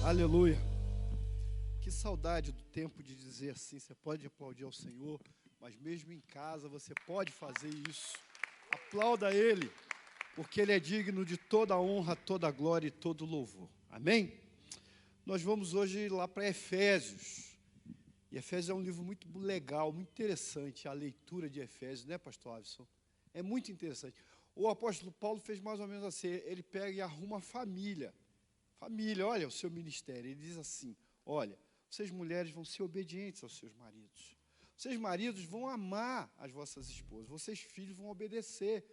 Aleluia. Que saudade do tempo de dizer assim, você pode aplaudir ao Senhor, mas mesmo em casa você pode fazer isso. Aplauda Ele, porque Ele é digno de toda a honra, toda a glória e todo o louvor. Amém? Nós vamos hoje lá para Efésios. E Efésios é um livro muito legal, muito interessante, a leitura de Efésios, né, pastor Avison? É muito interessante. O apóstolo Paulo fez mais ou menos assim, ele pega e arruma a família. Família, olha o seu ministério. Ele diz assim, olha, vocês mulheres vão ser obedientes aos seus maridos. Vocês maridos vão amar as vossas esposas. Vocês filhos vão obedecer.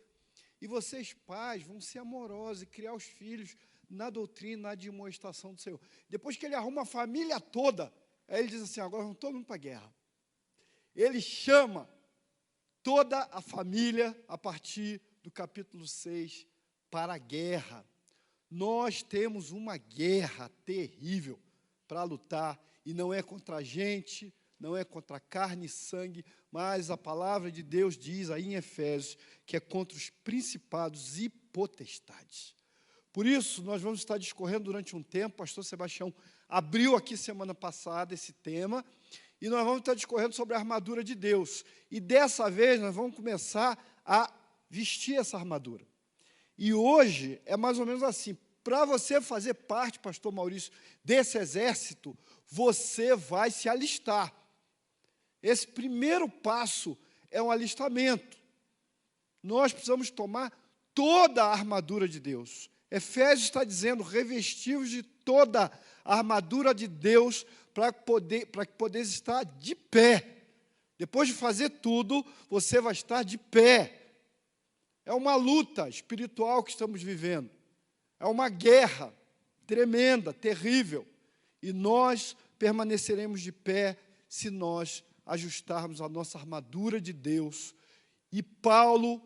E vocês pais vão ser amorosos e criar os filhos na doutrina, na demonstração do Senhor. Depois que ele arruma a família toda, aí ele diz assim, agora vamos todo mundo para a guerra. Ele chama toda a família, a partir do capítulo 6, para a guerra. Nós temos uma guerra terrível para lutar, e não é contra a gente, não é contra carne e sangue, mas a palavra de Deus diz aí em Efésios que é contra os principados e potestades. Por isso, nós vamos estar discorrendo durante um tempo, o pastor Sebastião abriu aqui semana passada esse tema, e nós vamos estar discorrendo sobre a armadura de Deus. E dessa vez nós vamos começar a vestir essa armadura. E hoje é mais ou menos assim, para você fazer parte, pastor Maurício, desse exército, você vai se alistar. Esse primeiro passo é um alistamento. Nós precisamos tomar toda a armadura de Deus. Efésios está dizendo, revestivos de toda a armadura de Deus para que poderes estar de pé. Depois de fazer tudo, você vai estar de pé. É uma luta espiritual que estamos vivendo. É uma guerra tremenda, terrível. E nós permaneceremos de pé se nós ajustarmos a nossa armadura de Deus. E Paulo,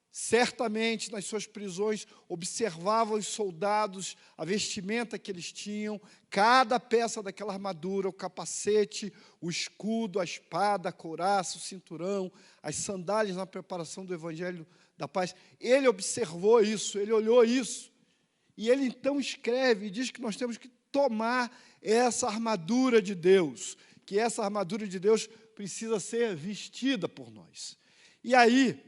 certamente, nas suas prisões, observava os soldados, a vestimenta que eles tinham, cada peça daquela armadura, o capacete, o escudo, a espada, a couraça, o cinturão, as sandálias na preparação do evangelho da paz. Ele observou isso, ele olhou isso. E ele então escreve e diz que nós temos que tomar essa armadura de Deus, que essa armadura de Deus precisa ser vestida por nós. E aí,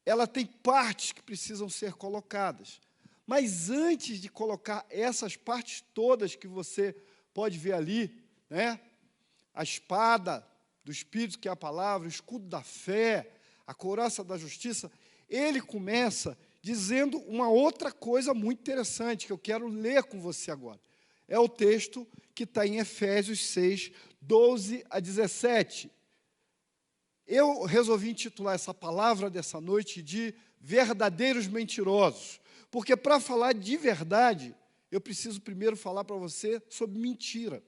ela tem partes que precisam ser colocadas. Mas antes de colocar essas partes todas que você pode ver ali, né? A espada do Espírito, que é a palavra, o escudo da fé, a couraça da justiça, ele começa dizendo uma outra coisa muito interessante, que eu quero ler com você agora. É o texto que está em Efésios 6, 12 a 17. Eu resolvi intitular essa palavra dessa noite de verdadeiros mentirosos, porque para falar de verdade, eu preciso primeiro falar para você sobre mentira.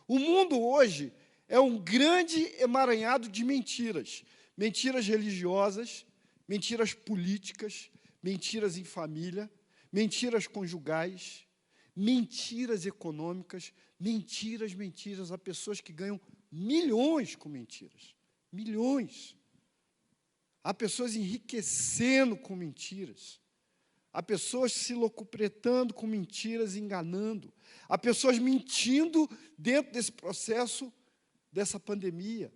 O mundo hoje é um grande emaranhado de mentiras. Mentiras religiosas, mentiras políticas, mentiras em família, mentiras conjugais, mentiras econômicas, mentiras. Há pessoas que ganham milhões com mentiras. Milhões. Há pessoas enriquecendo com mentiras. Há pessoas se locupletando com mentiras, enganando. Há pessoas mentindo dentro desse processo, dessa pandemia.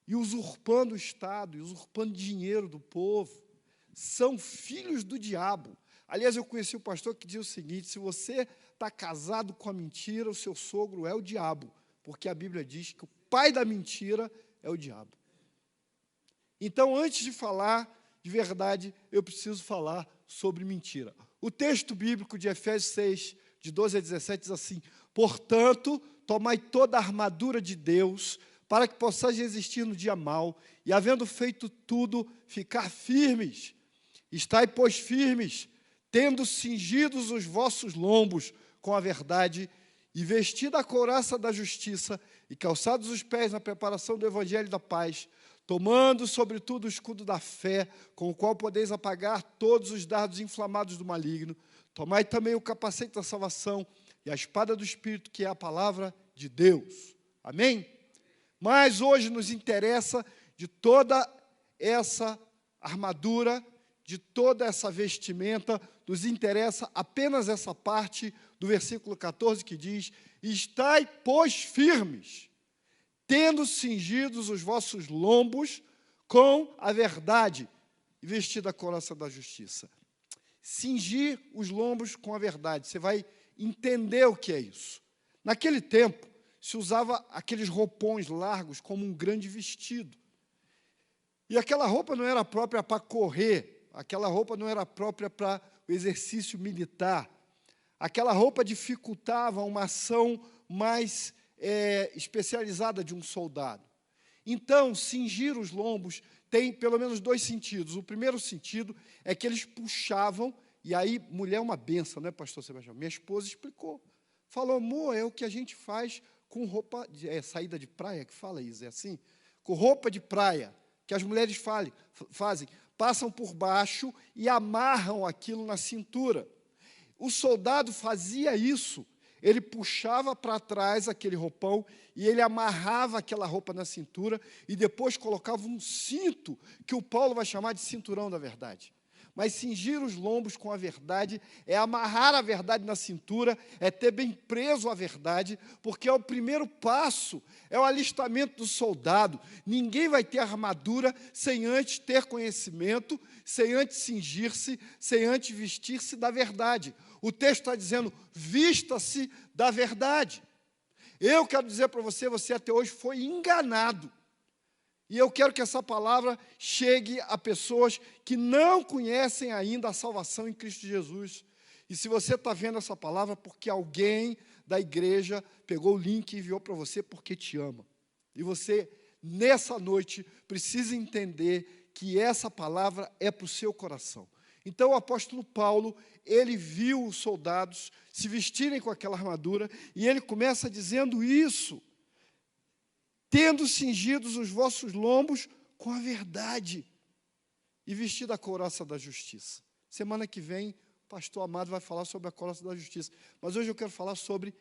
E usurpando o Estado, e usurpando dinheiro do povo. São filhos do diabo. Aliás, eu conheci um pastor que dizia o seguinte, se você está casado com a mentira, o seu sogro é o diabo, porque a Bíblia diz que o pai da mentira é o diabo. Então, antes de falar de verdade, eu preciso falar sobre mentira. O texto bíblico de Efésios 6, de 12 a 17, diz assim, portanto, tomai toda a armadura de Deus, para que possais resistir no dia mau, e havendo feito tudo, ficar firmes. Estai, pois, firmes, tendo cingidos os vossos lombos com a verdade, e vestida a couraça da justiça, e calçados os pés na preparação do evangelho da paz, tomando, sobretudo, o escudo da fé, com o qual podeis apagar todos os dardos inflamados do maligno. Tomai também o capacete da salvação e a espada do Espírito, que é a palavra de Deus. Amém? Mas hoje nos interessa de toda essa armadura, de toda essa vestimenta, nos interessa apenas essa parte do versículo 14, que diz: estai, pois, firmes, tendo cingidos os vossos lombos com a verdade, e vestida a couraça da justiça. Cingir os lombos com a verdade. Você vai entender o que é isso. Naquele tempo, se usava aqueles roupões largos como um grande vestido. E aquela roupa não era própria para correr, aquela roupa não era própria para o exercício militar. Aquela roupa dificultava uma ação mais especializada de um soldado. Então, cingir os lombos tem pelo menos dois sentidos. O primeiro sentido é que eles puxavam, e aí, mulher é uma benção, né, pastor Sebastião? Minha esposa explicou. Falou, amor, é o que a gente faz com roupa, saída de praia, que fala isso, é assim? Com roupa de praia, que as mulheres fazem, passam por baixo e amarram aquilo na cintura. O soldado fazia isso, ele puxava para trás aquele roupão e ele amarrava aquela roupa na cintura e depois colocava um cinto, que o Paulo vai chamar de cinturão da verdade. Mas cingir os lombos com a verdade é amarrar a verdade na cintura, é ter bem preso a verdade, porque é o primeiro passo, é o alistamento do soldado. Ninguém vai ter armadura sem antes ter conhecimento, sem antes cingir-se, sem antes vestir-se da verdade. O texto está dizendo, vista-se da verdade. Eu quero dizer para você, você até hoje foi enganado. E eu quero que essa palavra chegue a pessoas que não conhecem ainda a salvação em Cristo Jesus. E se você está vendo essa palavra, porque alguém da igreja pegou o link e enviou para você porque te ama. E você, nessa noite, precisa entender que essa palavra é para o seu coração. Então, o apóstolo Paulo, ele viu os soldados se vestirem com aquela armadura, e ele começa dizendo isso: tendo cingidos os vossos lombos com a verdade, e vestido a couraça da justiça. Semana que vem, o pastor Amado vai falar sobre a couraça da justiça, mas hoje eu quero falar sobre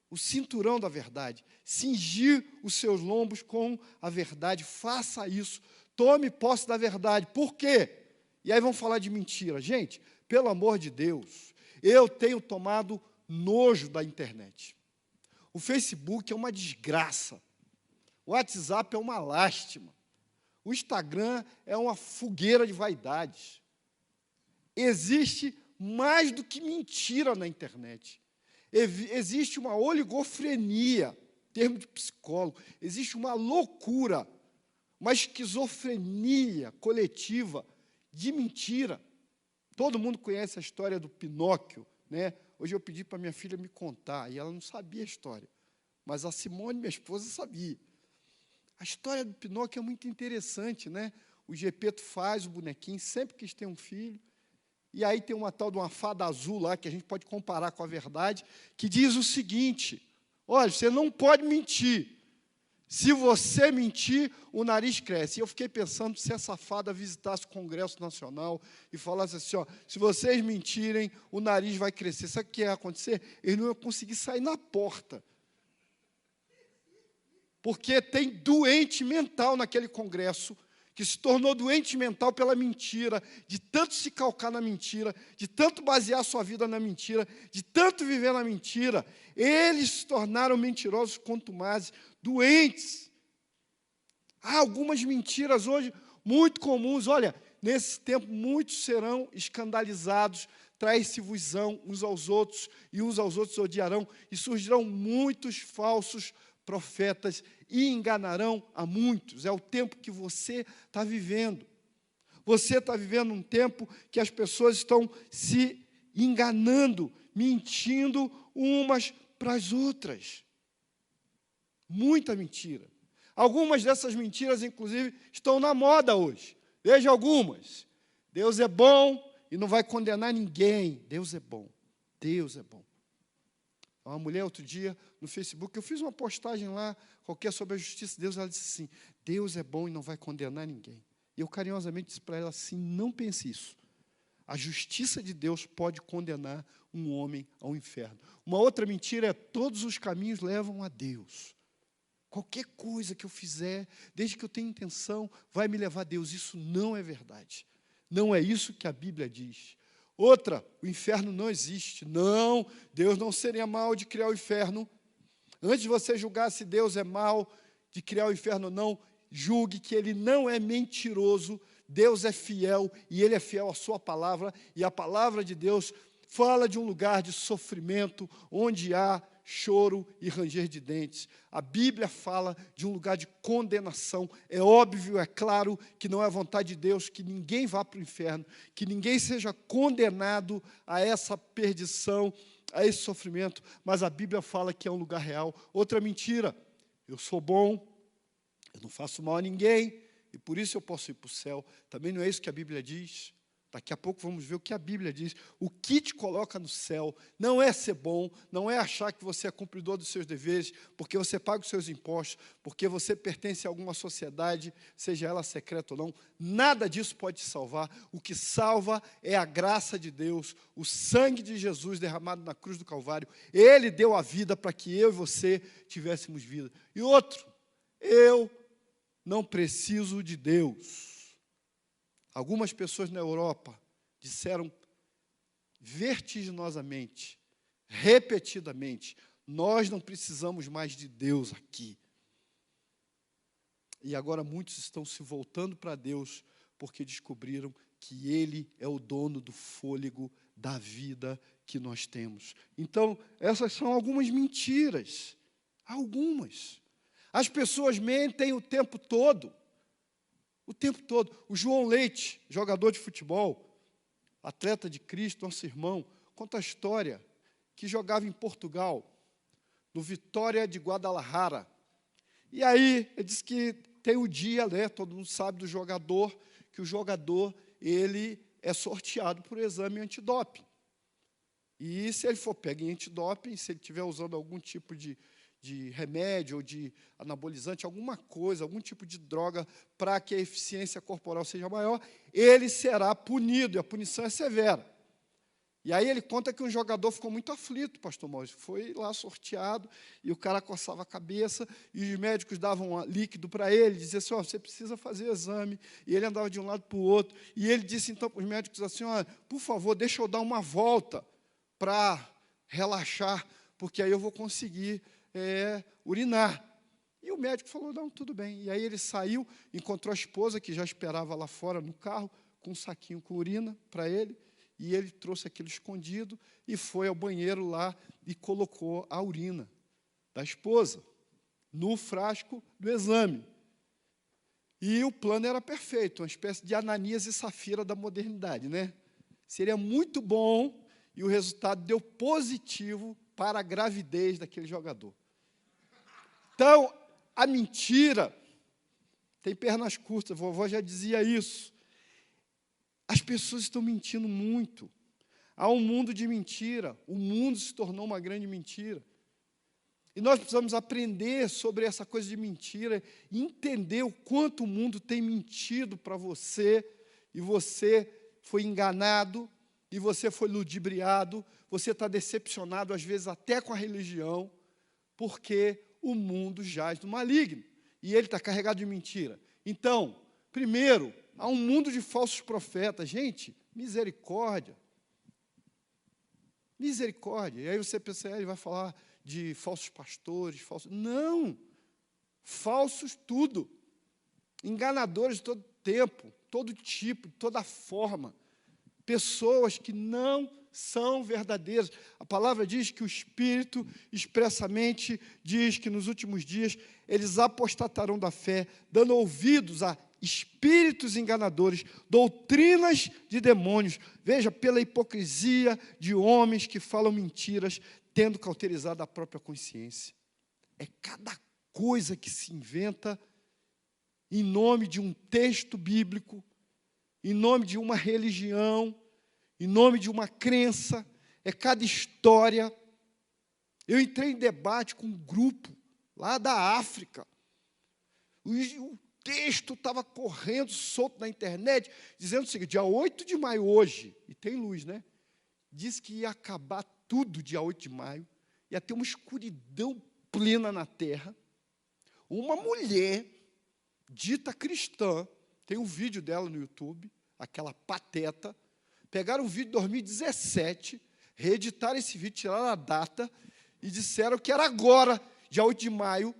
o cinturão da verdade. Cingir os seus lombos com a verdade, faça isso, tome posse da verdade. Por quê? E aí vamos falar de mentira. Gente, pelo amor de Deus, eu tenho tomado nojo da internet. O Facebook é uma desgraça. O WhatsApp é uma lástima. O Instagram é uma fogueira de vaidades. Existe mais do que mentira na internet. Existe uma oligofrenia, termo de psicólogo. Existe uma loucura, uma esquizofrenia coletiva de mentira. Todo mundo conhece a história do Pinóquio, né? Hoje eu pedi para minha filha me contar, e ela não sabia a história. Mas a Simone, minha esposa, sabia. A história do Pinóquio é muito interessante, né? O Gepeto faz o bonequinho, sempre quis ter um filho. E aí tem uma tal de uma fada azul lá, que a gente pode comparar com a verdade, que diz o seguinte: olha, você não pode mentir. Se você mentir, o nariz cresce. E eu fiquei pensando se essa fada visitasse o Congresso Nacional e falasse assim, ó, se vocês mentirem, o nariz vai crescer. Sabe o que ia acontecer? Eles não iam conseguir sair na porta. Porque tem doente mental naquele congresso, que se tornou doente mental pela mentira, de tanto se calcar na mentira, de tanto basear sua vida na mentira, de tanto viver na mentira. Eles se tornaram mentirosos contumazes, doentes. Há algumas mentiras hoje muito comuns. Olha, nesse tempo muitos serão escandalizados, trair-se-vos-ão uns aos outros, e uns aos outros odiarão, e surgirão muitos falsos profetas e enganarão a muitos. É o tempo que você está vivendo. Você está vivendo um tempo que as pessoas estão se enganando, mentindo umas para as outras. Muita mentira. Algumas dessas mentiras, inclusive, estão na moda hoje. Veja algumas. Deus é bom e não vai condenar ninguém. Deus é bom. Deus é bom. Uma mulher, outro dia, no Facebook, eu fiz uma postagem lá, qualquer sobre a justiça de Deus, ela disse assim, Deus é bom e não vai condenar ninguém. E eu carinhosamente disse para ela assim, não pense isso. A justiça de Deus pode condenar um homem ao inferno. Uma outra mentira é, todos os caminhos levam a Deus. Qualquer coisa que eu fizer, desde que eu tenha intenção, vai me levar a Deus. Isso não é verdade. Não é isso que a Bíblia diz. Outra, o inferno não existe. Não, Deus não seria mal de criar o inferno. Antes de você julgar se Deus é mal de criar o inferno ou não, julgue que Ele não é mentiroso, Deus é fiel, e Ele é fiel à sua palavra, e a palavra de Deus fala de um lugar de sofrimento, onde há choro e ranger de dentes. A Bíblia fala de um lugar de condenação. É óbvio, é claro, que não é a vontade de Deus que ninguém vá para o inferno, que ninguém seja condenado a essa perdição, a esse sofrimento, mas a Bíblia fala que é um lugar real. Outra mentira, eu sou bom, eu não faço mal a ninguém, e por isso eu posso ir para o céu. Também não é isso que a Bíblia diz. Daqui a pouco vamos ver o que a Bíblia diz. O que te coloca no céu não é ser bom, não é achar que você é cumpridor dos seus deveres, porque você paga os seus impostos, porque você pertence a alguma sociedade, seja ela secreta ou não. Nada disso pode te salvar. O que salva é a graça de Deus, o sangue de Jesus derramado na cruz do Calvário. Ele deu a vida para que eu e você tivéssemos vida. E outro, eu não preciso de Deus. Algumas pessoas na Europa disseram vertiginosamente, repetidamente, nós não precisamos mais de Deus aqui. E agora muitos estão se voltando para Deus porque descobriram que Ele é o dono do fôlego da vida que nós temos. Então, essas são algumas mentiras. Algumas. As pessoas mentem o tempo todo. O tempo todo. O João Leite, jogador de futebol, atleta de Cristo, nosso irmão, conta a história que jogava em Portugal, no Vitória de Guadalajara. E aí, ele disse que tem o dia, né, todo mundo sabe do jogador, que o jogador, ele é sorteado por exame antidoping. E se ele for pego em antidoping, se ele estiver usando algum tipo de remédio ou de anabolizante, alguma coisa, algum tipo de droga para que a eficiência corporal seja maior, ele será punido, e a punição é severa. E aí ele conta que um jogador ficou muito aflito, pastor Maurício, foi lá sorteado, e o cara coçava a cabeça, e os médicos davam líquido para ele, diziam assim, você precisa fazer exame, e ele andava de um lado para o outro, e ele disse então para os médicos assim, por favor, deixa eu dar uma volta para relaxar, porque aí eu vou conseguir urinar. E o médico falou, não, tudo bem. E aí ele saiu, encontrou a esposa, que já esperava lá fora no carro, com um saquinho com urina para ele, e ele trouxe aquilo escondido e foi ao banheiro lá e colocou a urina da esposa no frasco do exame. E o plano era perfeito, uma espécie de Ananias e Safira da modernidade, né? Seria muito bom e o resultado deu positivo para a gravidez daquele jogador. Então, a mentira tem pernas curtas, a vovó já dizia isso. As pessoas estão mentindo muito. Há um mundo de mentira, o mundo se tornou uma grande mentira. E nós precisamos aprender sobre essa coisa de mentira e entender o quanto o mundo tem mentido para você, e você foi enganado, e você foi ludibriado, você está decepcionado, às vezes até com a religião, porque o mundo jaz no maligno, e ele está carregado de mentira. Então, primeiro, há um mundo de falsos profetas. Gente, misericórdia. Misericórdia. E aí você pensa, ele vai falar de falsos pastores, falsos... Não! Falsos tudo. Enganadores de todo tempo, todo tipo, toda forma. Pessoas que não são verdadeiras. A palavra diz que o Espírito expressamente diz que nos últimos dias eles apostatarão da fé, dando ouvidos a espíritos enganadores, doutrinas de demônios. Veja, pela hipocrisia de homens que falam mentiras, tendo cauterizado a própria consciência. É cada coisa que se inventa em nome de um texto bíblico, em nome de uma religião, em nome de uma crença, é cada história. Eu entrei em debate com um grupo lá da África. O texto estava correndo solto na internet, dizendo o seguinte, dia 8 de maio hoje, e tem luz, né? Diz que ia acabar tudo dia 8 de maio, ia ter uma escuridão plena na terra. Uma mulher, dita cristã, tem um vídeo dela no YouTube, aquela pateta, Pegaram um vídeo de 2017, reeditaram esse vídeo, tiraram a data e disseram que era agora, dia 8 de maio,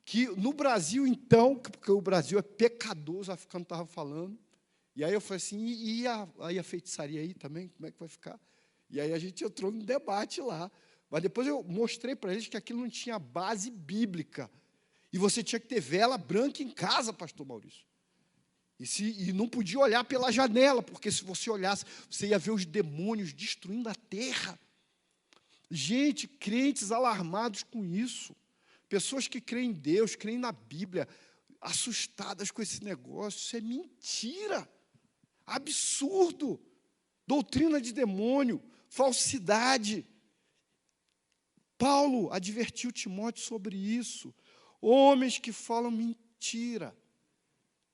que no Brasil, então, porque o Brasil é pecador, os africanos estavam falando, e aí eu falei assim, e a feitiçaria aí também, como é que vai ficar? E aí a gente entrou no debate lá, mas depois eu mostrei para eles que aquilo não tinha base bíblica, e você tinha que ter vela branca em casa, pastor Maurício. E não podia olhar pela janela, porque se você olhasse, você ia ver os demônios destruindo a terra. Gente, crentes alarmados com isso. Pessoas que creem em Deus, creem na Bíblia, assustadas com esse negócio. Isso é mentira. Absurdo. Doutrina de demônio, falsidade. Paulo advertiu Timóteo sobre isso. Homens que falam mentira,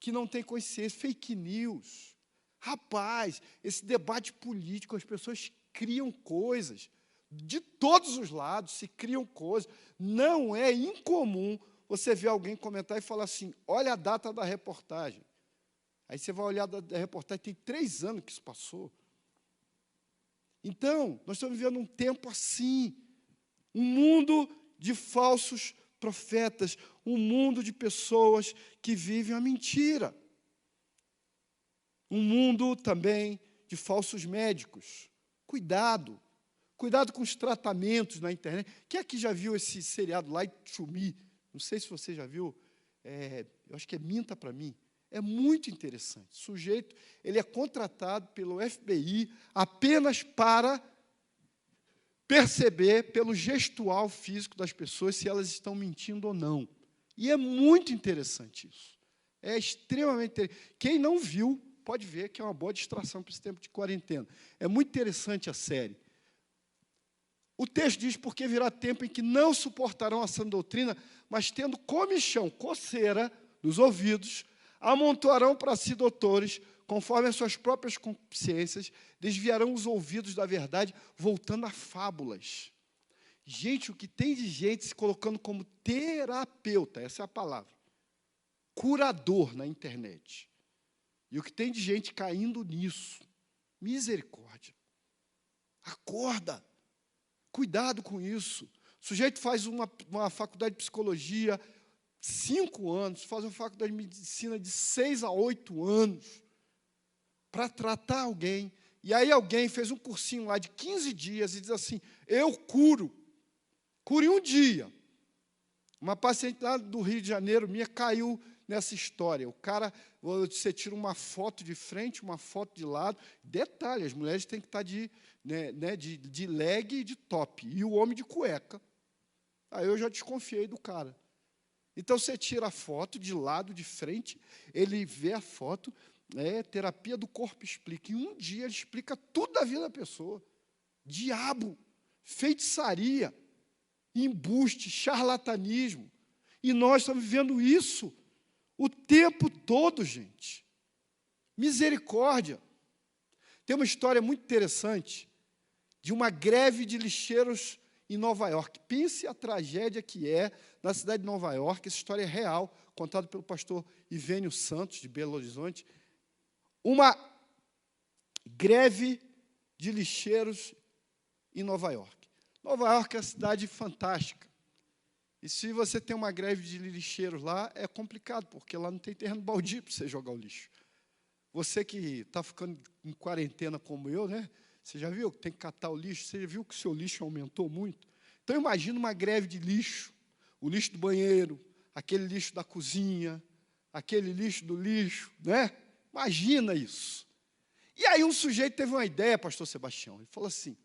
que não têm consciência, fake news. Rapaz, esse debate político, as pessoas criam coisas, de todos os lados se criam coisas. Não é incomum você ver alguém comentar e falar assim, olha a data da reportagem. Aí você vai olhar da reportagem, tem 3 anos que isso passou. Então, nós estamos vivendo um tempo assim, um mundo de falsos profetas, um mundo de pessoas que vivem a mentira. Um mundo também de falsos médicos. Cuidado com os tratamentos na internet. Quem aqui já viu esse seriado Lie to Me? Não sei se você já viu, eu acho que é Minta para Mim. É muito interessante. O sujeito, ele é contratado pelo FBI apenas para perceber pelo gestual físico das pessoas se elas estão mentindo ou não. E é muito interessante isso. É extremamente interessante. Quem não viu, pode ver que é uma boa distração para esse tempo de quarentena. É muito interessante a série. O texto diz, porque virá tempo em que não suportarão a sã doutrina, mas tendo comichão, coceira nos ouvidos, amontoarão para si doutores, conforme as suas próprias consciências, desviarão os ouvidos da verdade, voltando a fábulas. Gente, o que tem de gente se colocando como terapeuta, essa é a palavra, curador na internet. E o que tem de gente caindo nisso, misericórdia. Acorda, cuidado com isso. O sujeito faz uma faculdade de psicologia, 5 anos, faz uma faculdade de medicina de 6 a 8 anos, para tratar alguém, e aí alguém fez um cursinho lá de 15 dias e diz assim, eu curo em um dia. Uma paciente lá do Rio de Janeiro minha caiu nessa história. O cara, você tira uma foto de frente, uma foto de lado. Detalhe, as mulheres têm que estar de leg e de top, e o homem de cueca. Aí eu já desconfiei do cara. Então, você tira a foto de lado, de frente, ele vê a foto, terapia do corpo explica. Em um dia, ele explica tudo da vida da pessoa. Diabo, feitiçaria, embuste, charlatanismo. E nós estamos vivendo isso o tempo todo, gente. Misericórdia. Tem uma história muito interessante de uma greve de lixeiros em Nova York. Pense a tragédia que é na cidade de Nova York. Essa história é real, contada pelo pastor Ivênio Santos, de Belo Horizonte. Uma greve de lixeiros em Nova York. Nova York é uma cidade fantástica. E se você tem uma greve de lixeiros lá, é complicado, porque lá não tem terreno baldio para você jogar o lixo. Você que está ficando em quarentena como eu, né? Você já viu que tem que catar o lixo? Você já viu que o seu lixo aumentou muito? Então, imagina uma greve de lixo. O lixo do banheiro, aquele lixo da cozinha, aquele lixo do lixo, né? Imagina isso. E aí um sujeito teve uma ideia, pastor Sebastião. Ele falou assim,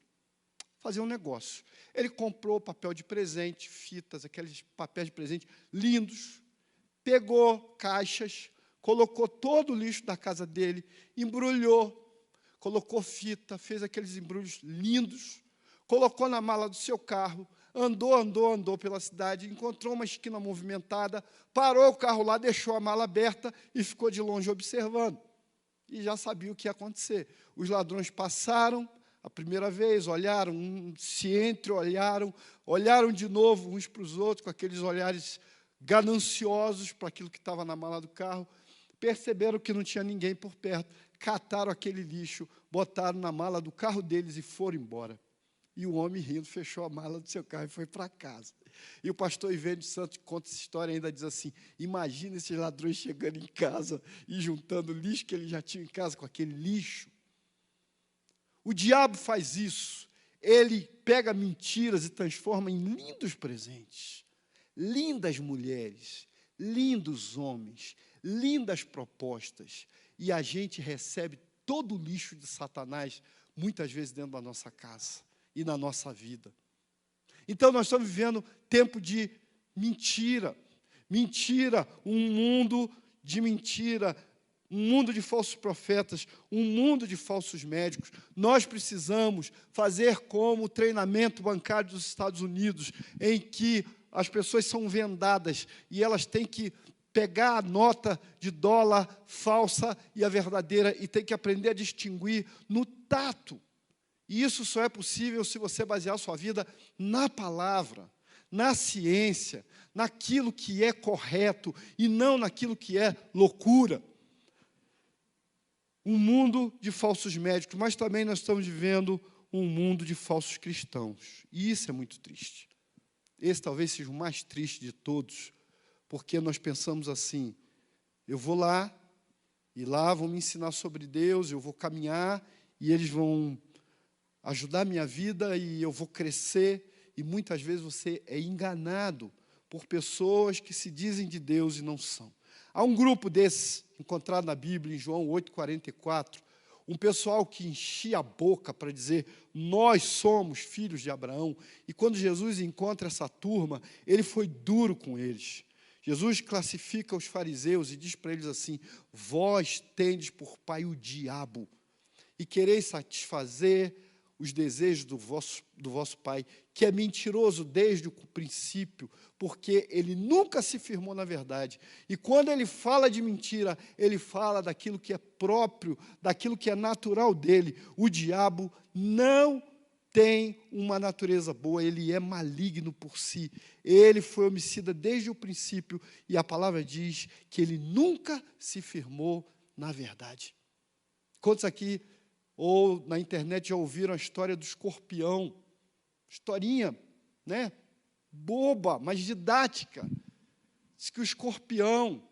fazer um negócio. Ele comprou papel de presente, fitas, aqueles papéis de presente lindos, pegou caixas, colocou todo o lixo da casa dele, embrulhou, colocou fita, fez aqueles embrulhos lindos, colocou na mala do seu carro, andou pela cidade, encontrou uma esquina movimentada, parou o carro lá, deixou a mala aberta e ficou de longe observando. E já sabia o que ia acontecer. Os ladrões passaram a primeira vez, olharam, se entreolharam, olharam de novo uns para os outros, com aqueles olhares gananciosos para aquilo que estava na mala do carro, perceberam que não tinha ninguém por perto, cataram aquele lixo, botaram na mala do carro deles e foram embora. E o homem, rindo, fechou a mala do seu carro e foi para casa. E o pastor Ivênio Santos conta essa história e ainda diz assim: imagina esses ladrões chegando em casa e juntando o lixo que eles já tinham em casa com aquele lixo. O diabo faz isso. Ele pega mentiras e transforma em lindos presentes, lindas mulheres, lindos homens, lindas propostas. E a gente recebe todo o lixo de Satanás, muitas vezes dentro da nossa casa e na nossa vida. Então, nós estamos vivendo tempo de mentira. Mentira, um mundo de mentira, um mundo de falsos profetas, um mundo de falsos médicos. Nós precisamos fazer como o treinamento bancário dos Estados Unidos, em que as pessoas são vendadas e elas têm que pegar a nota de dólar falsa e a verdadeira e têm que aprender a distinguir no tato. E isso só é possível se você basear a sua vida na palavra, na ciência, naquilo que é correto e não naquilo que é loucura. Um mundo de falsos médicos, mas também nós estamos vivendo um mundo de falsos cristãos. E isso é muito triste. Esse talvez seja o mais triste de todos, porque nós pensamos assim: eu vou lá, e lá vão me ensinar sobre Deus, eu vou caminhar, e eles vão ajudar a minha vida, e eu vou crescer, e muitas vezes você é enganado por pessoas que se dizem de Deus e não são. Há um grupo desse, encontrado na Bíblia, em João 8,44, um pessoal que enchia a boca para dizer: nós somos filhos de Abraão. E quando Jesus encontra essa turma, ele foi duro com eles. Jesus classifica os fariseus e diz para eles assim: vós tendes por pai o diabo, e quereis satisfazer os desejos do vosso pai, que é mentiroso desde o princípio, porque ele nunca se firmou na verdade. E quando ele fala de mentira, ele fala daquilo que é próprio, daquilo que é natural dele. O diabo não tem uma natureza boa, ele é maligno por si. Ele foi homicida desde o princípio, e a palavra diz que ele nunca se firmou na verdade. Quantos aqui ou na internet já ouviram a história do escorpião? Historinha, né? Boba, mas didática. Diz que o escorpião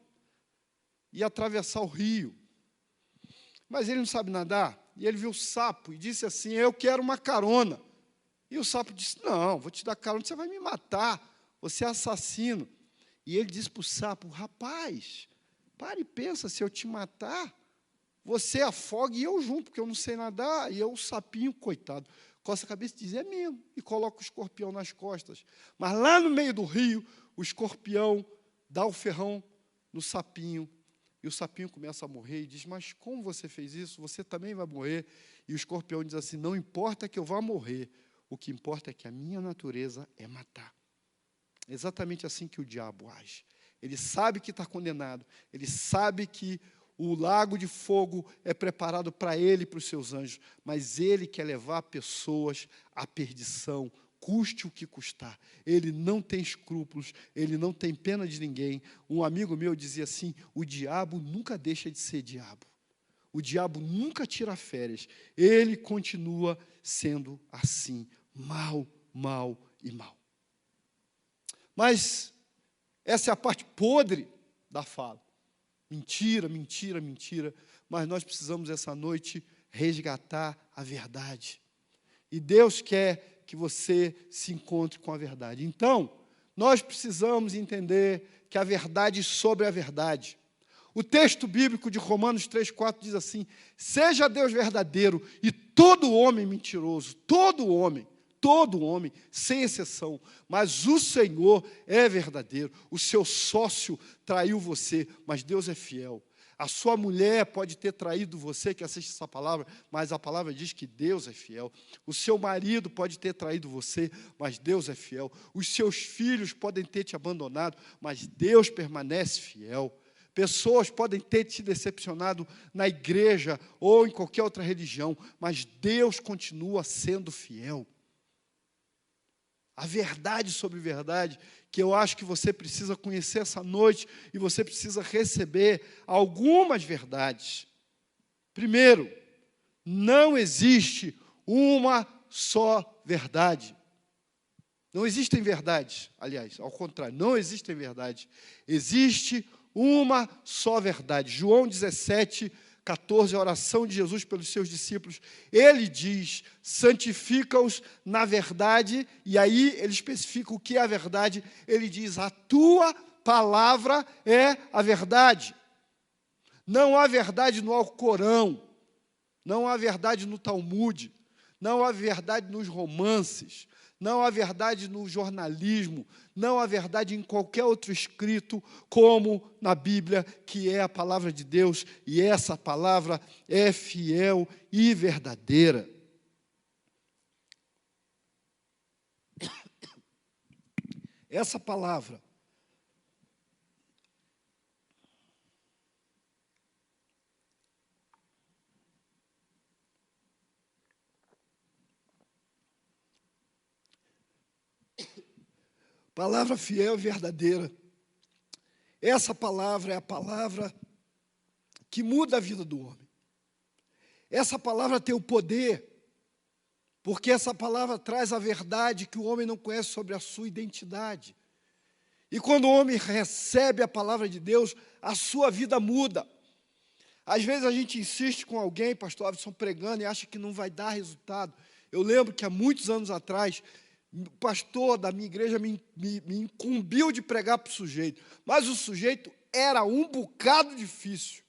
ia atravessar o rio, mas ele não sabe nadar, e ele viu o sapo e disse assim: eu quero uma carona. E o sapo disse: não, vou te dar carona, você vai me matar, você é assassino. E ele disse para o sapo: rapaz, pare e pensa, se eu te matar, você afoga e eu junto, porque eu não sei nadar. E eu, o sapinho, coitado, coça a cabeça e diz: é mesmo, e coloca o escorpião nas costas. Mas lá no meio do rio, o escorpião dá o ferrão no sapinho, e o sapinho começa a morrer e diz: mas como você fez isso? Você também vai morrer. E o escorpião diz assim: não importa que eu vá morrer, o que importa é que a minha natureza é matar. É exatamente assim que o diabo age. Ele sabe que está condenado, ele sabe que o lago de fogo é preparado para ele e para os seus anjos, mas ele quer levar pessoas à perdição, custe o que custar. Ele não tem escrúpulos, ele não tem pena de ninguém. Um amigo meu dizia assim: o diabo nunca deixa de ser diabo. O diabo nunca tira férias. Ele continua sendo assim, mal, mal e mal. Mas essa é a parte podre da fala. Mentira, mentira, mentira. Mas nós precisamos, essa noite, resgatar a verdade. E Deus quer que você se encontre com a verdade. Então, nós precisamos entender que a verdade sobre a verdade. O texto bíblico de Romanos 3,4 diz assim: seja Deus verdadeiro e todo homem mentiroso, todo homem, sem exceção, mas o Senhor é verdadeiro. O seu sócio traiu você, mas Deus é fiel. A sua mulher pode ter traído você, que assiste essa palavra, mas a palavra diz que Deus é fiel. O seu marido pode ter traído você, mas Deus é fiel. Os seus filhos podem ter te abandonado, mas Deus permanece fiel. Pessoas podem ter te decepcionado na igreja ou em qualquer outra religião, mas Deus continua sendo fiel. A verdade sobre verdade, que eu acho que você precisa conhecer essa noite, e você precisa receber algumas verdades. Primeiro, não existe uma só verdade. Não existem verdades, aliás, ao contrário, não existem verdades. Existe uma só verdade. João 17, 14, a oração de Jesus pelos seus discípulos, ele diz, santifica-os na verdade, e aí ele especifica o que é a verdade, ele diz, a tua palavra é a verdade. Não há verdade no Alcorão, não há verdade no Talmude, não há verdade nos romances, não há verdade no jornalismo, não há verdade em qualquer outro escrito, como na Bíblia, que é a palavra de Deus, e essa palavra é fiel e verdadeira. Essa palavra palavra fiel e verdadeira. Essa palavra é a palavra que muda a vida do homem. Essa palavra tem o poder, porque essa palavra traz a verdade que o homem não conhece sobre a sua identidade. E quando o homem recebe a palavra de Deus, a sua vida muda. Às vezes a gente insiste com alguém, pastor Avison, pregando e acha que não vai dar resultado. Eu lembro que há muitos anos atrás, o pastor da minha igreja me incumbiu de pregar para o sujeito, mas o sujeito era um bocado difícil.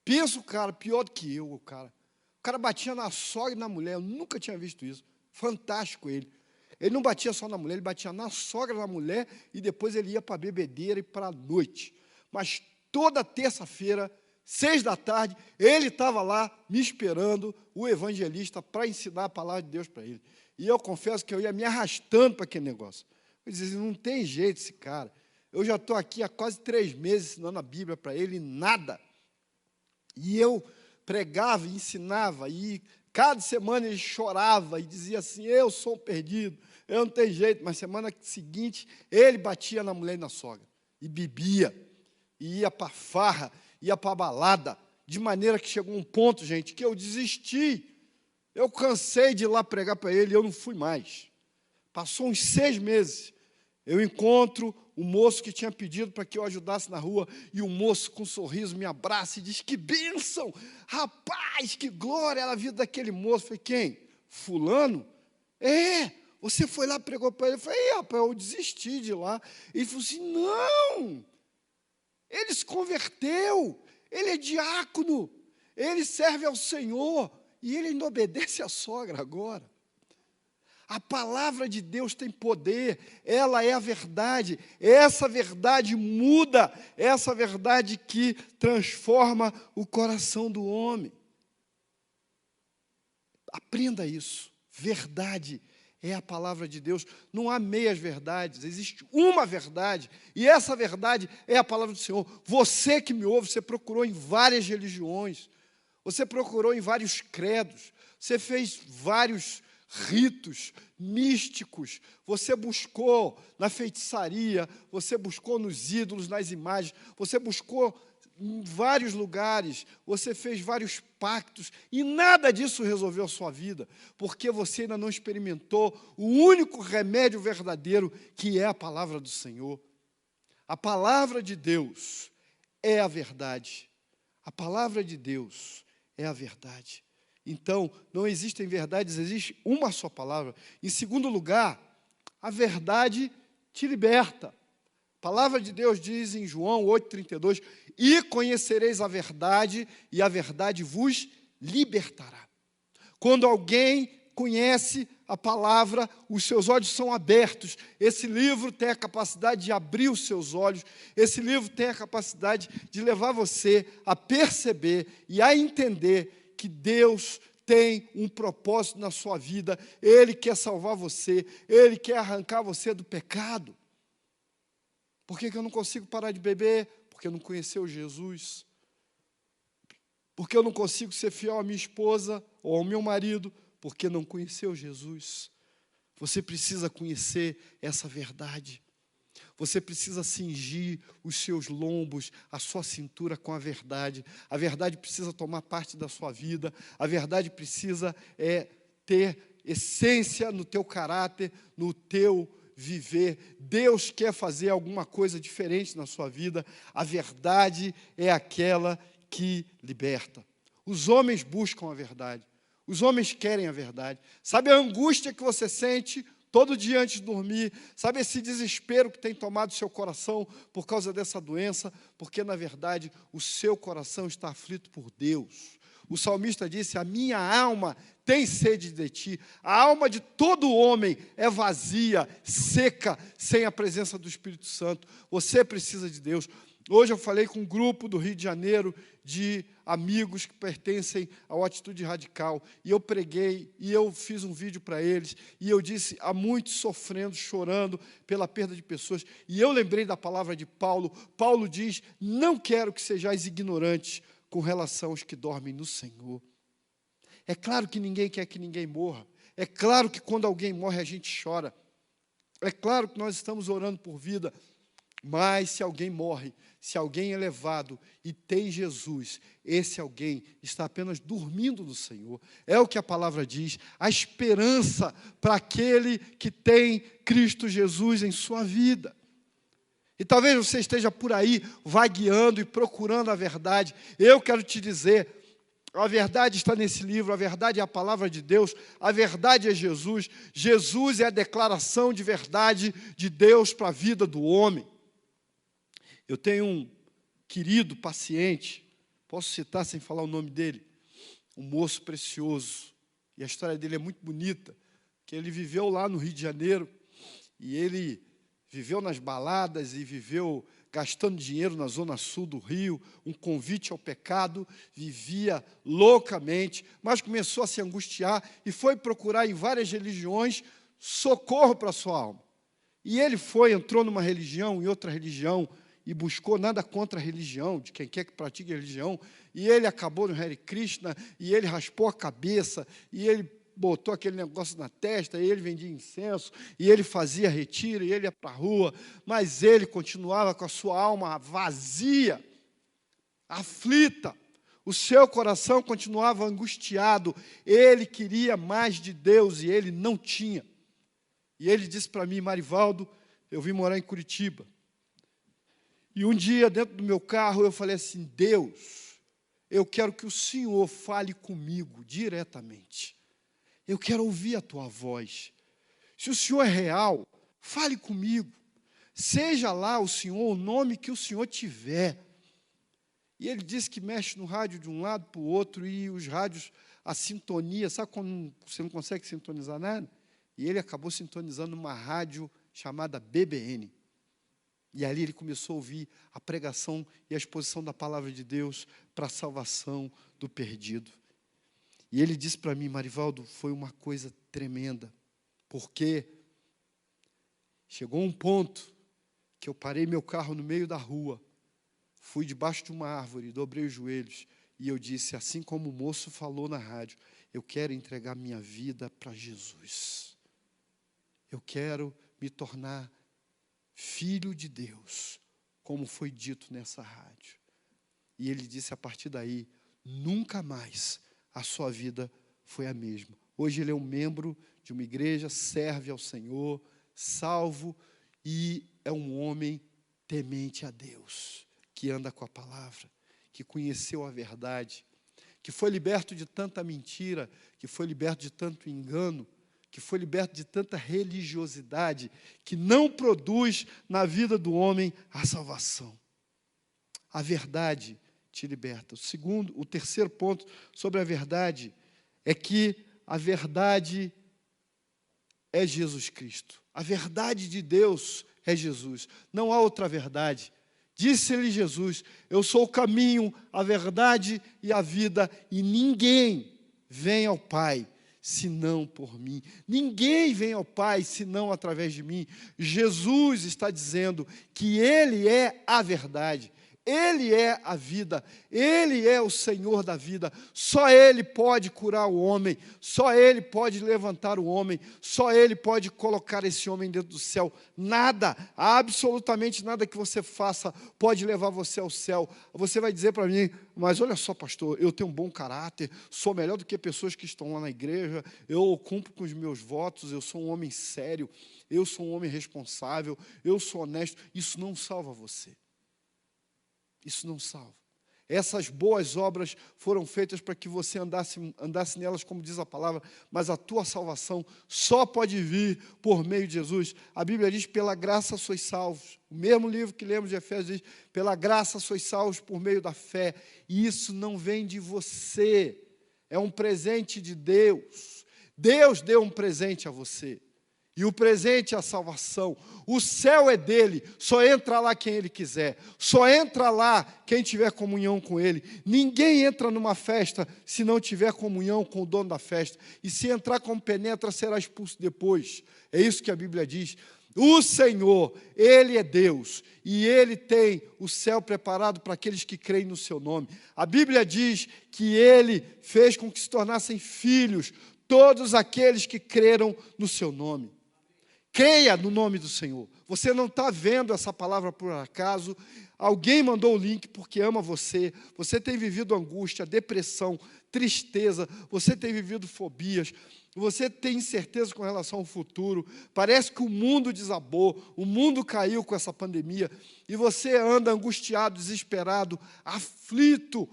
Pensa o cara, pior do que eu, o cara. O cara batia na sogra e na mulher, eu nunca tinha visto isso. Fantástico ele. Ele não batia só na mulher, ele batia na sogra, na mulher, e depois ele ia para a bebedeira e para a noite. Mas toda terça-feira, 6 da tarde, ele estava lá me esperando, o evangelista, para ensinar a palavra de Deus para ele. E eu confesso que eu ia me arrastando para aquele negócio. Eu dizia, não tem jeito esse cara. Eu já estou aqui há quase 3 meses ensinando a Bíblia para ele, e nada. E eu pregava, ensinava, e cada semana ele chorava e dizia assim, eu sou um perdido, eu não tenho jeito. Mas semana seguinte, ele batia na mulher e na sogra, e bebia, e ia para farra, ia para balada, de maneira que chegou um ponto, gente, que eu desisti. Eu cansei de ir lá pregar para ele, e eu não fui mais. Passou uns 6 meses, eu encontro o moço que tinha pedido para que eu ajudasse na rua, e o moço com um sorriso me abraça e diz, que bênção, rapaz, que glória era a vida daquele moço. Eu falei, quem? Fulano? É, você foi lá, pregou para ele. Eu falei, rapaz, eu desisti de ir lá. Ele falou assim, não, ele se converteu, ele é diácono, ele serve ao Senhor, e ele ainda obedece à sogra agora. A palavra de Deus tem poder, ela é a verdade, essa verdade muda, essa verdade que transforma o coração do homem. Aprenda isso, verdade é a palavra de Deus, não há meias verdades, existe uma verdade, e essa verdade é a palavra do Senhor. Você que me ouve, você procurou em várias religiões, você procurou em vários credos, você fez vários ritos místicos, você buscou na feitiçaria, você buscou nos ídolos, nas imagens, você buscou em vários lugares, você fez vários pactos, e nada disso resolveu a sua vida, porque você ainda não experimentou o único remédio verdadeiro, que é a palavra do Senhor. A palavra de Deus é a verdade. A palavra de Deus é a verdade. Então, não existem verdades, existe uma só palavra. Em segundo lugar, a verdade te liberta. A palavra de Deus diz em João 8,32, e conhecereis a verdade, e a verdade vos libertará. Quando alguém conhece a palavra, os seus olhos são abertos. Esse livro tem a capacidade de abrir os seus olhos, esse livro tem a capacidade de levar você a perceber e a entender que Deus tem um propósito na sua vida, Ele quer salvar você, Ele quer arrancar você do pecado. Por que eu não consigo parar de beber? Porque eu não conheceu Jesus. Porque eu não consigo ser fiel à minha esposa ou ao meu marido? Porque não conheceu Jesus. Você precisa conhecer essa verdade. Você precisa cingir os seus lombos, a sua cintura com a verdade. A verdade precisa tomar parte da sua vida. A verdade precisa ter essência no teu caráter, no teu viver. Deus quer fazer alguma coisa diferente na sua vida. A verdade é aquela que liberta. Os homens buscam a verdade. Os homens querem a verdade. Sabe a angústia que você sente todo dia antes de dormir? Sabe esse desespero que tem tomado seu coração por causa dessa doença? Porque, na verdade, o seu coração está aflito por Deus. O salmista disse: a minha alma tem sede de ti. A alma de todo homem é vazia, seca, sem a presença do Espírito Santo. Você precisa de Deus. Hoje eu falei com um grupo do Rio de Janeiro de amigos que pertencem ao Atitude Radical. E eu preguei, e eu fiz um vídeo para eles, e eu disse: há muitos sofrendo, chorando pela perda de pessoas. E eu lembrei da palavra de Paulo. Paulo diz: não quero que sejais ignorantes com relação aos que dormem no Senhor. É claro que ninguém quer que ninguém morra. É claro que quando alguém morre a gente chora. É claro que nós estamos orando por vida. Mas se alguém morre, se alguém é levado e tem Jesus, esse alguém está apenas dormindo no Senhor. É o que a palavra diz. A esperança para aquele que tem Cristo Jesus em sua vida. E talvez você esteja por aí vagueando e procurando a verdade. Eu quero te dizer, a verdade está nesse livro, a verdade é a palavra de Deus, a verdade é Jesus. Jesus é a declaração de verdade de Deus para a vida do homem. Eu tenho um querido paciente, posso citar sem falar o nome dele, um moço precioso. E a história dele é muito bonita, que ele viveu lá no Rio de Janeiro, e ele viveu nas baladas e viveu gastando dinheiro na zona sul do Rio, um convite ao pecado, vivia loucamente, mas começou a se angustiar e foi procurar em várias religiões socorro para a sua alma. E ele entrou numa religião, em outra religião, e buscou nada contra a religião, de quem quer que pratique a religião, e ele acabou no Hare Krishna, e ele raspou a cabeça, e ele botou aquele negócio na testa, e ele vendia incenso, e ele fazia retiro, e ele ia para a rua, mas ele continuava com a sua alma vazia, aflita, o seu coração continuava angustiado, ele queria mais de Deus, e ele não tinha. E ele disse para mim: Marivaldo, eu vim morar em Curitiba, e um dia, dentro do meu carro, eu falei assim: Deus, eu quero que o Senhor fale comigo diretamente. Eu quero ouvir a tua voz. Se o Senhor é real, fale comigo. Seja lá o Senhor, o nome que o Senhor tiver. E ele disse que mexe no rádio de um lado para o outro, e os rádios, a sintonia, sabe quando você não consegue sintonizar nada? E ele acabou sintonizando uma rádio chamada BBN. E ali ele começou a ouvir a pregação e a exposição da palavra de Deus para a salvação do perdido. E ele disse para mim: Marivaldo, foi uma coisa tremenda, porque chegou um ponto que eu parei meu carro no meio da rua, fui debaixo de uma árvore, dobrei os joelhos, e eu disse, assim como o moço falou na rádio: eu quero entregar minha vida para Jesus. Eu quero me tornar filho de Deus, como foi dito nessa rádio. E ele disse: a partir daí, nunca mais a sua vida foi a mesma. Hoje ele é um membro de uma igreja, serve ao Senhor, salvo, e é um homem temente a Deus, que anda com a palavra, que conheceu a verdade, que foi liberto de tanta mentira, que foi liberto de tanto engano, que foi liberto de tanta religiosidade, que não produz na vida do homem a salvação. A verdade te liberta. O terceiro ponto sobre a verdade é que a verdade é Jesus Cristo. A verdade de Deus é Jesus. Não há outra verdade. Disse-lhe Jesus: eu sou o caminho, a verdade e a vida, e ninguém vem ao Pai senão por mim. Ninguém vem ao Pai senão através de mim. Jesus está dizendo que Ele é a verdade. Ele é a vida, Ele é o Senhor da vida, só Ele pode curar o homem, só Ele pode levantar o homem, só Ele pode colocar esse homem dentro do céu. Nada, absolutamente nada que você faça pode levar você ao céu. Você vai dizer para mim, mas olha só, pastor, eu tenho um bom caráter, sou melhor do que pessoas que estão lá na igreja, eu cumpro com os meus votos, eu sou um homem sério, eu sou um homem responsável, eu sou honesto. Isso não salva você. Isso não salva. Essas boas obras foram feitas para que você andasse nelas, como diz a palavra, mas a tua salvação só pode vir por meio de Jesus. A Bíblia diz, pela graça sois salvos. O mesmo livro que lemos de Efésios diz, pela graça sois salvos por meio da fé. E isso não vem de você, é um presente de Deus. Deus deu um presente a você. E o presente é a salvação. O céu é dele, só entra lá quem ele quiser. Só entra lá quem tiver comunhão com ele. Ninguém entra numa festa se não tiver comunhão com o dono da festa. E se entrar como penetra, será expulso depois. É isso que a Bíblia diz. O Senhor, Ele é Deus, e Ele tem o céu preparado para aqueles que creem no seu nome. A Bíblia diz que Ele fez com que se tornassem filhos todos aqueles que creram no seu nome. Creia no nome do Senhor. Você não está vendo essa palavra por acaso. Alguém mandou o link porque ama você. Você tem vivido angústia, depressão, tristeza. Você tem vivido fobias. Você tem incerteza com relação ao futuro. Parece que o mundo desabou. O mundo caiu com essa pandemia. E você anda angustiado, desesperado, aflito.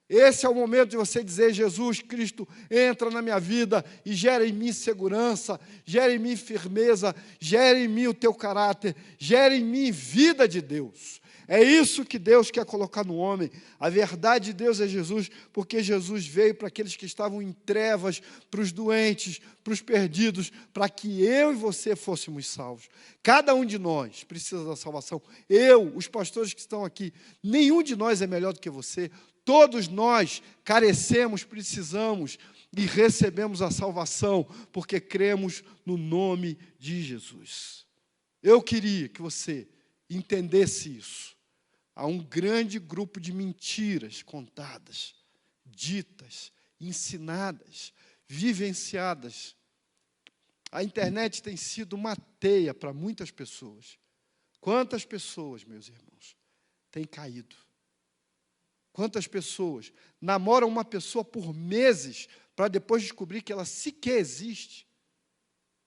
Esse é o momento de você dizer, Jesus Cristo, entra na minha vida e gera em mim segurança, gera em mim firmeza, gera em mim o teu caráter, gera em mim vida de Deus. É isso que Deus quer colocar no homem. A verdade de Deus é Jesus, porque Jesus veio para aqueles que estavam em trevas, para os doentes, para os perdidos, para que eu e você fôssemos salvos. Cada um de nós precisa da salvação. Eu, os pastores que estão aqui, nenhum de nós é melhor do que você. Todos nós carecemos, precisamos e recebemos a salvação, porque cremos no nome de Jesus. Eu queria que você entendesse isso. Há um grande grupo de mentiras contadas, ditas, ensinadas, vivenciadas. A internet tem sido uma teia para muitas pessoas. Quantas pessoas, meus irmãos, têm caído? Quantas pessoas namoram uma pessoa por meses para depois descobrir que ela sequer existe?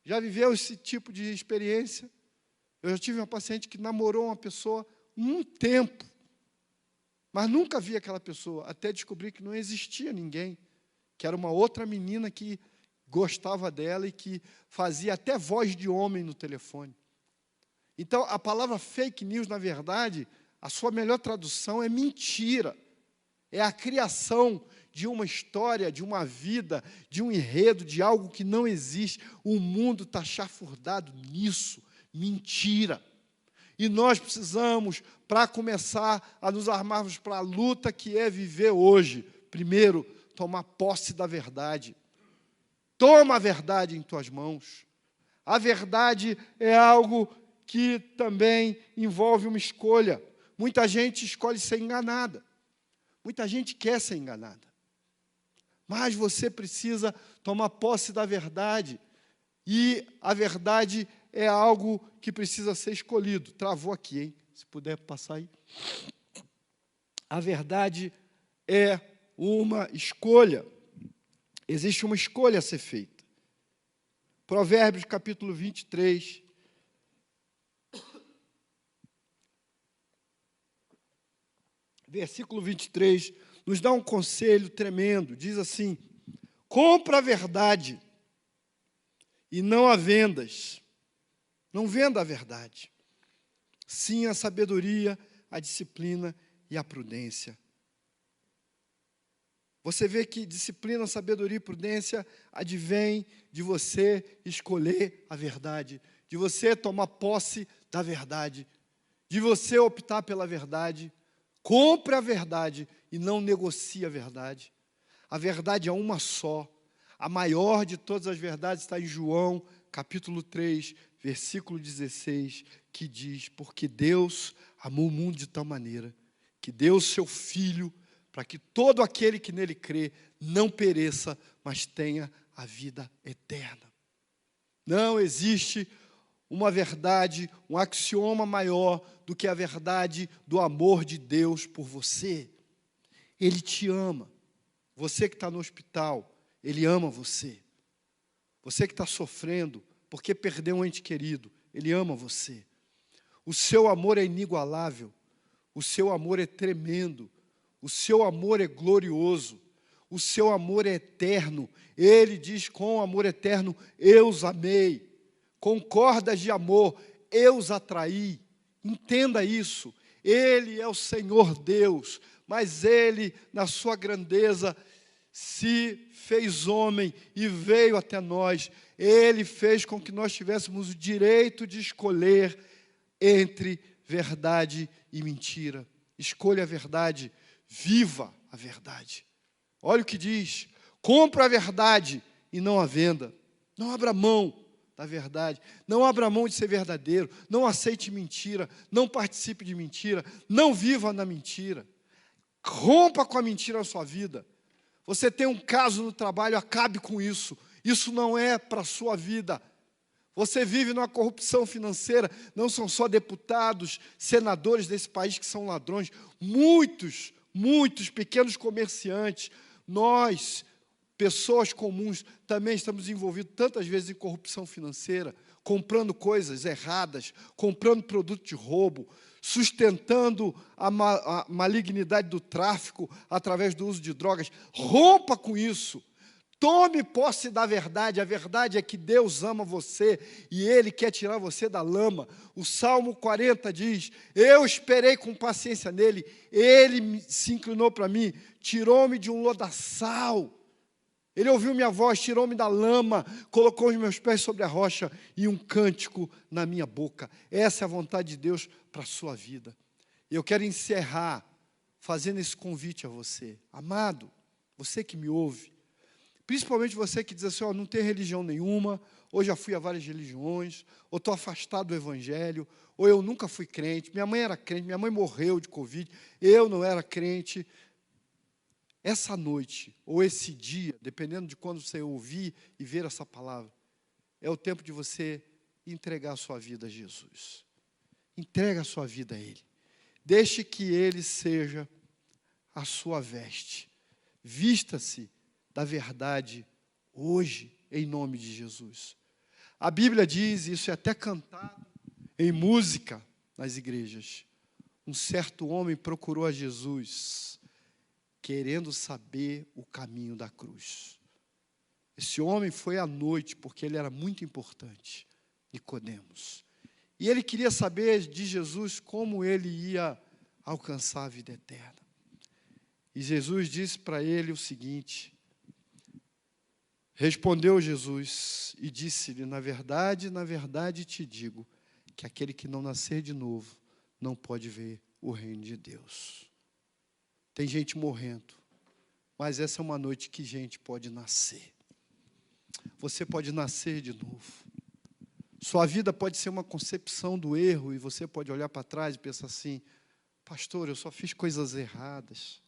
Já viveu esse tipo de experiência? Eu já tive uma paciente que namorou uma pessoa um tempo, mas nunca vi aquela pessoa, até descobrir que não existia ninguém, que era uma outra menina que gostava dela e que fazia até voz de homem no telefone. Então, a palavra fake news, na verdade, a sua melhor tradução é mentira. É a criação de uma história, de uma vida, de um enredo, de algo que não existe. O mundo está chafurdado nisso. Mentira. E nós precisamos, para começar a nos armarmos para a luta que é viver hoje, primeiro, tomar posse da verdade. Toma a verdade em tuas mãos. A verdade é algo que também envolve uma escolha. Muita gente escolhe ser enganada. Muita gente quer ser enganada. Mas você precisa tomar posse da verdade. E a verdade é algo que precisa ser escolhido. Travou aqui, hein? Se puder passar aí. A verdade é uma escolha. Existe uma escolha a ser feita. Provérbios, capítulo 23. Versículo 23, nos dá um conselho tremendo. Diz assim, compra a verdade e não a vendas. Não venda a verdade. Sim, a sabedoria, a disciplina e a prudência. Você vê que disciplina, sabedoria e prudência advém de você escolher a verdade, de você tomar posse da verdade, de você optar pela verdade. Compre a verdade e não negocie a verdade. A verdade é uma só. A maior de todas as verdades está em João, capítulo 3, versículo 16, que diz, porque Deus amou o mundo de tal maneira que deu o seu Filho, para que todo aquele que nele crê não pereça, mas tenha a vida eterna. Não existe uma verdade, um axioma maior do que a verdade do amor de Deus por você. Ele te ama. Você que está no hospital, Ele ama você. Você que está sofrendo porque perdeu um ente querido, Ele ama você. O seu amor é inigualável. O seu amor é tremendo. O seu amor é glorioso. O seu amor é eterno. Ele diz com amor eterno, eu os amei. Com cordas de amor, eu os atraí. Entenda isso. Ele é o Senhor Deus, mas Ele, na sua grandeza, se fez homem e veio até nós. Ele fez com que nós tivéssemos o direito de escolher entre verdade e mentira. Escolha a verdade, viva a verdade. Olha o que diz: compra a verdade e não a venda. Não abra mão da verdade. Não abra mão de ser verdadeiro. Não aceite mentira. Não participe de mentira. Não viva na mentira. Rompa com a mentira na sua vida. Você tem um caso no trabalho, acabe com isso. Isso não é para a sua vida. Você vive numa corrupção financeira. Não são só deputados, senadores desse país que são ladrões. Muitos pequenos comerciantes. Nós, pessoas comuns, também estamos envolvidos tantas vezes em corrupção financeira, comprando coisas erradas, comprando produto de roubo, sustentando a malignidade do tráfico através do uso de drogas. Rompa com isso. Tome posse da verdade. A verdade é que Deus ama você e Ele quer tirar você da lama. O Salmo 40 diz: eu esperei com paciência nele, Ele se inclinou para mim, tirou-me de um lodaçal. Ele ouviu minha voz, tirou-me da lama, colocou os meus pés sobre a rocha e um cântico na minha boca. Essa é a vontade de Deus para a sua vida. E eu quero encerrar fazendo esse convite a você. Amado, você que me ouve, principalmente você que diz assim: não tem religião nenhuma, ou já fui a várias religiões, ou estou afastado do Evangelho, ou eu nunca fui crente, minha mãe era crente, minha mãe morreu de Covid, eu não era crente. Essa noite, ou esse dia, dependendo de quando você ouvir e ver essa palavra, é o tempo de você entregar a sua vida a Jesus. Entrega a sua vida a Ele. Deixe que Ele seja a sua veste. Vista-se da verdade hoje, em nome de Jesus. A Bíblia diz, isso é até cantado em música nas igrejas: um certo homem procurou a Jesus, querendo saber o caminho da cruz. Esse homem foi à noite, porque ele era muito importante, Nicodemos. E ele queria saber de Jesus como ele ia alcançar a vida eterna. E Jesus disse para ele o seguinte: respondeu Jesus e disse-lhe: na verdade te digo, que aquele que não nascer de novo, não pode ver o reino de Deus. Tem gente morrendo, mas essa é uma noite que gente pode nascer. Você pode nascer de novo. Sua vida pode ser uma concepção do erro, e você pode olhar para trás e pensar assim: pastor, eu só fiz coisas erradas.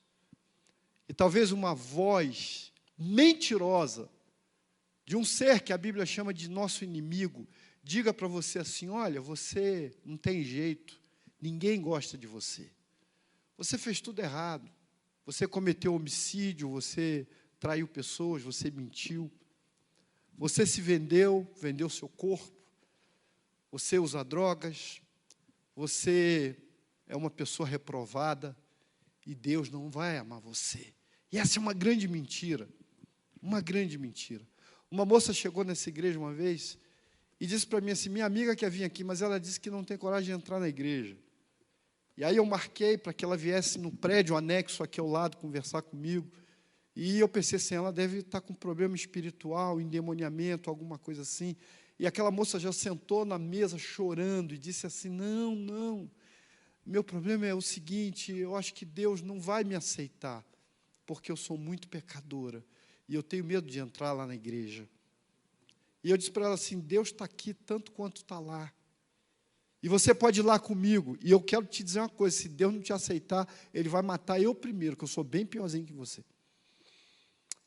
E talvez uma voz mentirosa de um ser que a Bíblia chama de nosso inimigo diga para você assim: olha, você não tem jeito, ninguém gosta de você. Você fez tudo errado. Você cometeu homicídio, você traiu pessoas, você mentiu. Você se vendeu seu corpo. Você usa drogas. Você é uma pessoa reprovada. E Deus não vai amar você. E essa é uma grande mentira. Uma grande mentira. Uma moça chegou nessa igreja uma vez e disse para mim assim: minha amiga quer vir aqui, mas ela disse que não tem coragem de entrar na igreja. E aí eu marquei para que ela viesse no prédio anexo aqui ao lado conversar comigo. E eu pensei assim: ela deve estar com problema espiritual, endemoniamento, alguma coisa assim. E aquela moça já sentou na mesa chorando e disse assim: não, meu problema é o seguinte, eu acho que Deus não vai me aceitar, porque eu sou muito pecadora, e eu tenho medo de entrar lá na igreja. E eu disse para ela assim: Deus está aqui tanto quanto está lá. E você pode ir lá comigo. E eu quero te dizer uma coisa: se Deus não te aceitar, Ele vai matar eu primeiro, que eu sou bem piorzinho que você.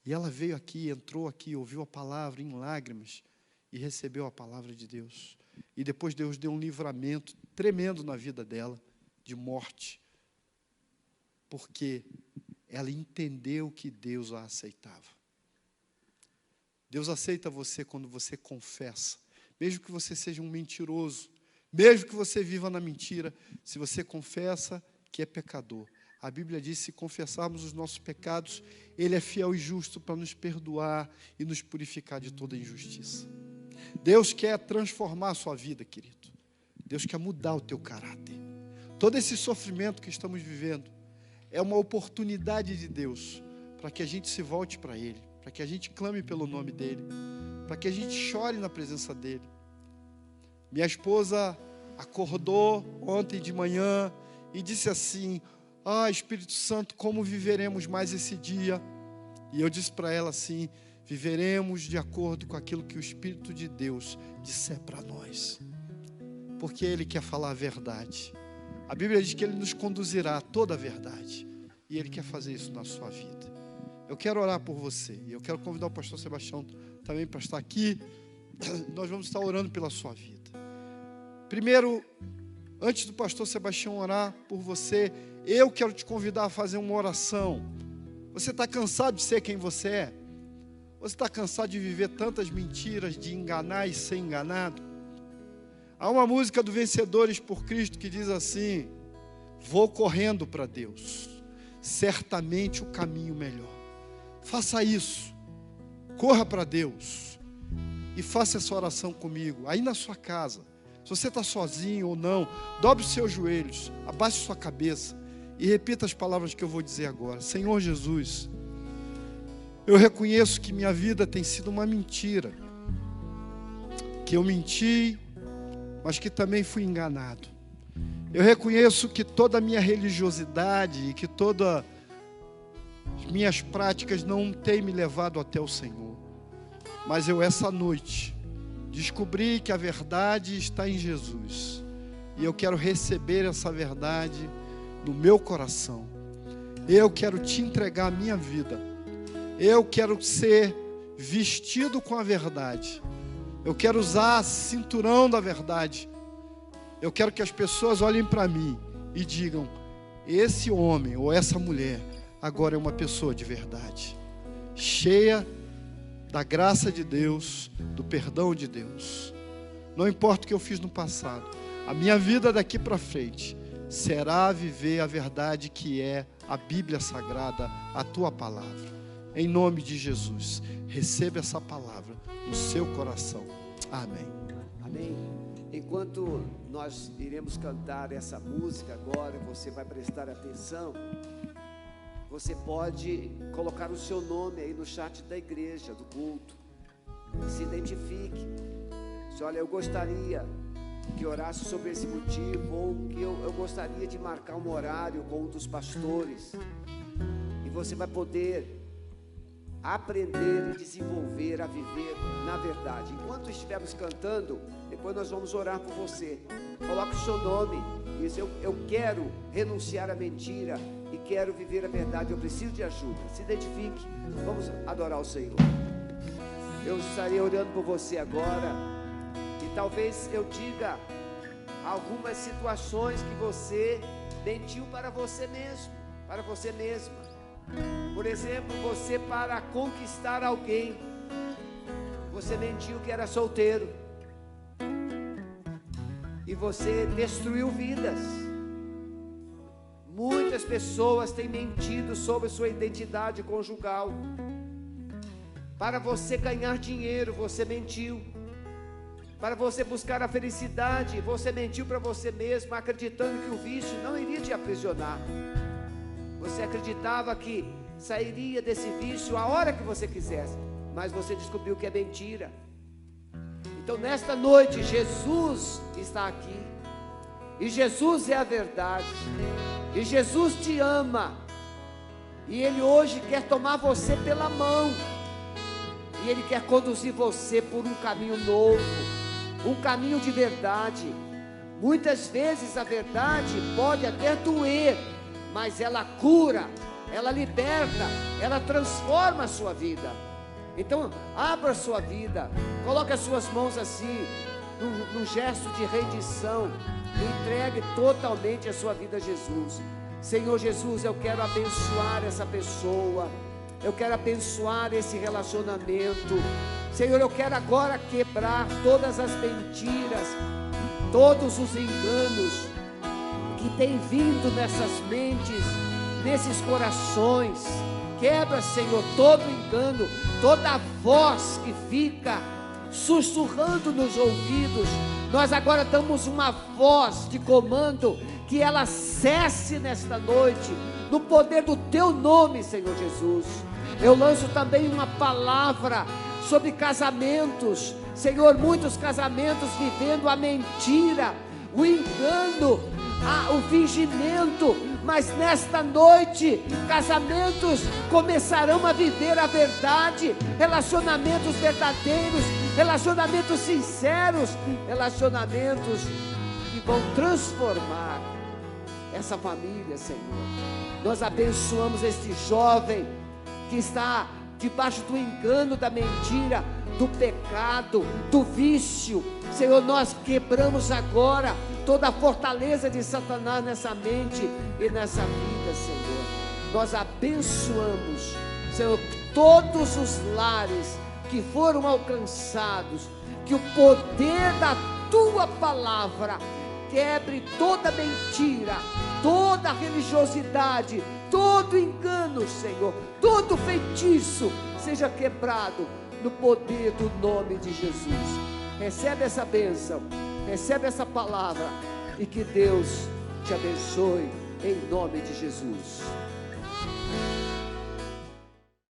E ela veio aqui, entrou aqui, ouviu a palavra em lágrimas e recebeu a palavra de Deus. E depois Deus deu um livramento tremendo na vida dela, de morte. Porque ela entendeu que Deus a aceitava. Deus aceita você quando você confessa. Mesmo que você seja um mentiroso, mesmo que você viva na mentira, se você confessa que é pecador. A Bíblia diz: se confessarmos os nossos pecados, Ele é fiel e justo para nos perdoar e nos purificar de toda injustiça. Deus quer transformar a sua vida, querido. Deus quer mudar o teu caráter. Todo esse sofrimento que estamos vivendo é uma oportunidade de Deus para que a gente se volte para Ele, para que a gente clame pelo nome dEle, para que a gente chore na presença dEle. Minha esposa acordou ontem de manhã e disse assim: Espírito Santo, como viveremos mais esse dia? E eu disse para ela assim: viveremos de acordo com aquilo que o Espírito de Deus disser para nós, porque Ele quer falar a verdade. A Bíblia diz que Ele nos conduzirá a toda a verdade, e Ele quer fazer isso na sua vida. Eu quero orar por você, e eu quero convidar o pastor Sebastião também para estar aqui. Nós vamos estar orando pela sua vida. Primeiro, antes do pastor Sebastião orar por você, eu quero te convidar a fazer uma oração. Você está cansado de ser quem você é? Você está cansado de viver tantas mentiras, de enganar e ser enganado? Há uma música do Vencedores por Cristo que diz assim: vou correndo para Deus, certamente o caminho melhor. Faça isso, corra para Deus e faça essa oração comigo, aí na sua casa. Se você está sozinho ou não, dobre os seus joelhos, abaixe sua cabeça e repita as palavras que eu vou dizer agora. Senhor Jesus, eu reconheço que minha vida tem sido uma mentira, que eu menti, mas que também fui enganado. Eu reconheço que toda a minha religiosidade e que todas as minhas práticas não têm me levado até o Senhor. Mas eu, essa noite, descobri que a verdade está em Jesus. E eu quero receber essa verdade no meu coração. Eu quero te entregar a minha vida. Eu quero ser vestido com a verdade. Eu quero usar cinturão da verdade. Eu quero que as pessoas olhem para mim e digam: esse homem ou essa mulher agora é uma pessoa de verdade, cheia da graça de Deus, do perdão de Deus. Não importa o que eu fiz no passado, a minha vida daqui para frente será viver a verdade que é a Bíblia Sagrada, a tua palavra. Em nome de Jesus, receba essa palavra no seu coração. Amém. Amém. Enquanto nós iremos cantar essa música agora, você vai prestar atenção. Você pode colocar o seu nome aí no chat da igreja, do culto. Se identifique. Se olha, eu gostaria que orasse sobre esse motivo, ou que eu gostaria de marcar um horário com um dos pastores. E você vai poder aprender e desenvolver a viver na verdade. Enquanto estivermos cantando, depois nós vamos orar por você. Coloque o seu nome. Diz: eu quero renunciar à mentira e quero viver a verdade, eu preciso de ajuda. Se identifique, vamos adorar o Senhor. Eu estarei orando por você agora, e talvez eu diga algumas situações que você mentiu para você mesmo, para você mesma. Por exemplo, você, para conquistar alguém, você mentiu que era solteiro, e você destruiu vidas. Muitas pessoas têm mentido sobre sua identidade conjugal. Para você ganhar dinheiro, você mentiu. Para você buscar a felicidade, você mentiu para você mesmo, acreditando que o vício não iria te aprisionar. Você acreditava que sairia desse vício a hora que você quisesse, mas você descobriu que é mentira. Então, nesta noite, Jesus está aqui, e Jesus é a verdade, e Jesus te ama, e Ele hoje quer tomar você pela mão, e Ele quer conduzir você por um caminho novo, um caminho de verdade. Muitas vezes a verdade pode até doer, mas ela cura, ela liberta, ela transforma a sua vida. Então, abra a sua vida, coloque as suas mãos assim, num gesto de rendição, e entregue totalmente a sua vida a Jesus. Senhor Jesus, eu quero abençoar essa pessoa, eu quero abençoar esse relacionamento. Senhor, eu quero agora quebrar todas as mentiras, todos os enganos que têm vindo nessas mentes, nesses corações. Quebra, Senhor, todo engano, toda voz que fica sussurrando nos ouvidos. Nós agora damos uma voz de comando, que ela cesse nesta noite, no poder do Teu nome, Senhor Jesus. Eu lanço também uma palavra sobre casamentos, Senhor, muitos casamentos vivendo a mentira, o engano, o fingimento, mas nesta noite, casamentos começarão a viver a verdade, relacionamentos verdadeiros, relacionamentos sinceros, relacionamentos que vão transformar essa família, Senhor. Nós abençoamos este jovem que está debaixo do engano, da mentira, do pecado, do vício. Senhor, nós quebramos agora toda a fortaleza de Satanás nessa mente e nessa vida, Senhor. Nós abençoamos, Senhor, todos os lares que foram alcançados, que o poder da Tua palavra quebre toda mentira, toda religiosidade, todo engano, Senhor, todo feitiço seja quebrado no poder do nome de Jesus. Recebe essa bênção, recebe essa palavra, e que Deus te abençoe em nome de Jesus.